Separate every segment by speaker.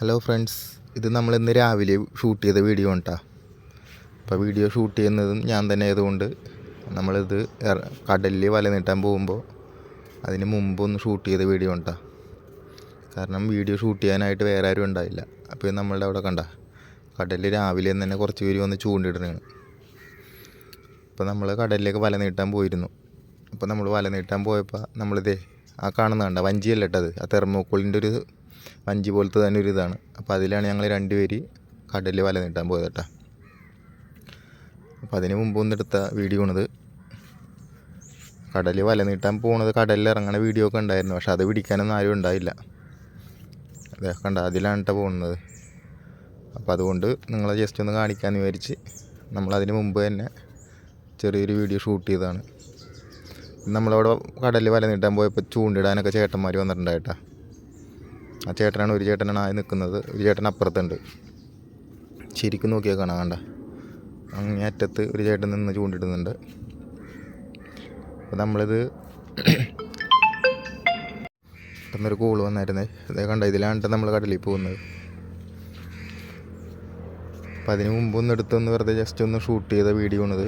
Speaker 1: Hello friends, ഇത് നമ്മൾ ഇന്ന് രാവിലെ ഷൂട്ട് ചെയ്ത വീഡിയോ ഉണ്ടാ. അപ്പോൾ വീഡിയോ ഷൂട്ട് ചെയ്യുന്നതും ഞാൻ തന്നെ ആയതുകൊണ്ട് നമ്മളിത് കടലിൽ വല നീട്ടാൻ പോകുമ്പോൾ അതിന് മുമ്പൊന്ന് ഷൂട്ട് ചെയ്ത വീഡിയോ ഉണ്ടാ. കാരണം വീഡിയോ ഷൂട്ട് ചെയ്യാനായിട്ട് വേറെ ആരും ഉണ്ടായില്ല. അപ്പോൾ നമ്മളുടെ അവിടെ കണ്ട കടലിൽ രാവിലെ തന്നെ കുറച്ച് പേര് വന്ന് ചൂണ്ടിടുന്നതാണ്. അപ്പോൾ നമ്മൾ കടലിലേക്ക് വല നീട്ടാൻ പോയിരുന്നു. അപ്പോൾ നമ്മൾ വല നീട്ടാൻ പോയപ്പോൾ നമ്മളിതേ ആ കാണുന്ന കണ്ട വഞ്ചിയല്ല ഇട്ടത്, ആ തെർമോക്കോളിൻ്റെ ഒരു വഞ്ചി പോലത്തെ തന്നെ ഒരു ഇതാണ്. അപ്പോൾ അതിലാണ് ഞങ്ങൾ രണ്ടുപേര് കടലിൽ വല നീട്ടാൻ പോയത് കേട്ടോ. അപ്പോൾ അതിന് മുമ്പ് ഒന്നെടുത്ത വീഡിയോ ആണിത്. കടലിൽ വല നീട്ടാൻ പോകുന്നത്, കടലിൽ ഇറങ്ങണ വീഡിയോ ഒക്കെ ഉണ്ടായിരുന്നു, പക്ഷെ അത് പിടിക്കാനൊന്നും ആരും ഉണ്ടായില്ല. അതെ കണ്ട, അതിലാണ് കേട്ടോ പോകുന്നത്. അപ്പോൾ അതുകൊണ്ട് നിങ്ങളെ ജസ്റ്റ് ഒന്ന് കാണിക്കാമെന്ന് വിചാരിച്ച് നമ്മളതിന് മുമ്പ് തന്നെ ചെറിയൊരു വീഡിയോ ഷൂട്ട് ചെയ്തതാണ്. നമ്മളവിടെ കടലിൽ വല നീട്ടാൻ പോയപ്പോൾ ചൂണ്ടിടാനൊക്കെ ചേട്ടന്മാർ വന്നിട്ടുണ്ടായിട്ടാ. ആ ചേട്ടനാണ്, ഒരു ചേട്ടനാണ് ആയി നിൽക്കുന്നത്, ഒരു ചേട്ടൻ അപ്പുറത്തുണ്ട്. ശരിക്കും നോക്കിയാൽ കാണാം കണ്ട, അങ്ങേ അറ്റത്ത് ഒരു ചേട്ടൻ നിന്ന് ചൂണ്ടിടുന്നുണ്ട്. അപ്പോൾ നമ്മളിത് പെട്ടെന്നൊരു കോള് വന്നായിരുന്നേ, അതേ കണ്ട, ഇതിലാണ് നമ്മൾ കടലിൽ പോകുന്നത്. അപ്പോൾ അതിന് മുമ്പ് ഒന്ന് എടുത്തൊന്ന് വെറുതെ ജസ്റ്റ് ഒന്ന് ഷൂട്ട് ചെയ്ത വീഡിയോ ആണിത്.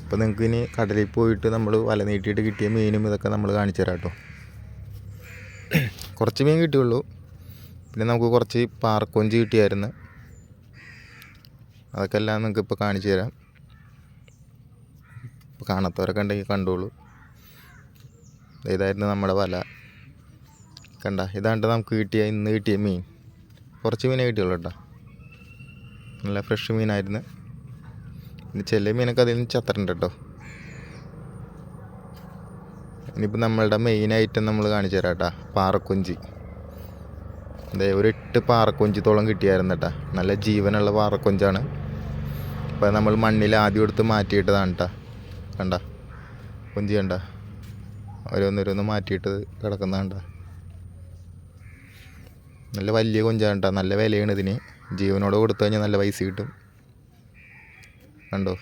Speaker 1: അപ്പോൾ നിങ്ങൾക്ക് ഇനി കടലിൽ പോയിട്ട് നമ്മൾ വല നീട്ടിയിട്ട് കിട്ടിയ മീനും ഇതൊക്കെ നമ്മൾ കാണിച്ചു തരാം കേട്ടോ. കുറച്ച് മീൻ കിട്ടിയുള്ളൂ, പിന്നെ നമുക്ക് കുറച്ച് പാറക്കൊഞ്ച് കിട്ടിയായിരുന്നു. അതൊക്കെ എല്ലാം നിങ്ങൾക്ക് ഇപ്പോൾ കാണിച്ചു തരാം. ഇപ്പോൾ കാണാത്തവരൊക്കെ ഉണ്ടെങ്കിൽ കണ്ടോളൂ. ഇതായിരുന്നു നമ്മുടെ വല കണ്ട, ഇതാണ്ട് നമുക്ക് ഇന്ന് കിട്ടിയ മീൻ. കുറച്ച് മീനേ കിട്ടിയുള്ളൂ കേട്ടോ, നല്ല ഫ്രഷ് മീനായിരുന്നു. പിന്നെ ചില മീനൊക്കെ അതിൽ നിന്ന് ചത്തിട്ടുണ്ട് കേട്ടോ. ഇനിയിപ്പോൾ നമ്മളുടെ മെയിൻ ഐറ്റം നമ്മൾ കാണിച്ചു തരാം കേട്ടോ, പാറക്കൊഞ്ച്. അതെ, ഒരു 8 പാറക്കൊഞ്ചത്തോളം കിട്ടിയായിരുന്നു കേട്ടോ. നല്ല ജീവനുള്ള പാറക്കൊഞ്ചാണ്. അപ്പോൾ നമ്മൾ മണ്ണിൽ ആദ്യം എടുത്ത് മാറ്റിയിട്ടതാണ് കേട്ടോ. കണ്ട കൊഞ്ച് കണ്ട, ഓരോന്നോരോന്ന് മാറ്റിയിട്ട് കിടക്കുന്ന കണ്ട. നല്ല വലിയ കൊഞ്ചാണ് കേട്ടോ, നല്ല വിലയാണ് ഇതിന്. ജീവനോട് കൊടുത്തു കഴിഞ്ഞാൽ നല്ല പൈസ കിട്ടും. കണ്ടോ.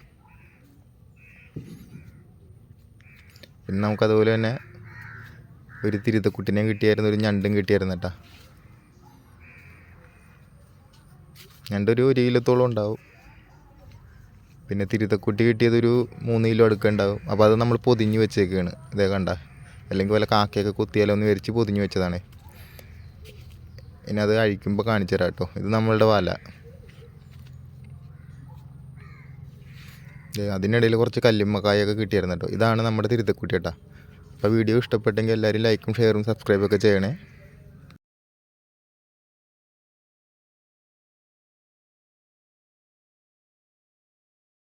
Speaker 1: പിന്നെ നമുക്കതുപോലെ തന്നെ ഒരു തിരുത്തക്കുട്ടിനെയും കിട്ടിയായിരുന്നു, ഒരു ഞണ്ടും കിട്ടിയായിരുന്നു കേട്ടോ. ഞണ്ടൊരു 1 കിലോത്തോളം ഉണ്ടാവും. പിന്നെ തിരുത്തക്കുട്ടി കിട്ടിയതൊരു 3 കിലോ അടുക്കുണ്ടാവും. അപ്പോൾ അത് നമ്മൾ പൊതിഞ്ഞ് വെച്ചേക്കാണ്. ഇതേ കണ്ട, അല്ലെങ്കിൽ വല്ല കാക്കയൊക്കെ കുത്തിയാലോ എന്ന് വിചാരിച്ച് പൊതിഞ്ഞ് വെച്ചതാണ്. ഇനി അത് കഴിക്കുമ്പോൾ കാണിച്ചു തരാം കേട്ടോ. ഇത് നമ്മളുടെ വല. അതിനിടയിൽ കുറച്ച് കല്ലുമ്മക്കായൊക്കെ കിട്ടിയായിരുന്നു കേട്ടോ. ഇതാണ് നമ്മുടെ തിരുത്തക്കുട്ടി കേട്ടോ. അപ്പോൾ വീഡിയോ ഇഷ്ടപ്പെട്ടെങ്കിൽ എല്ലാവരും ലൈക്കും ഷെയറും സബ്സ്ക്രൈബൊക്കെ ചെയ്യണേ.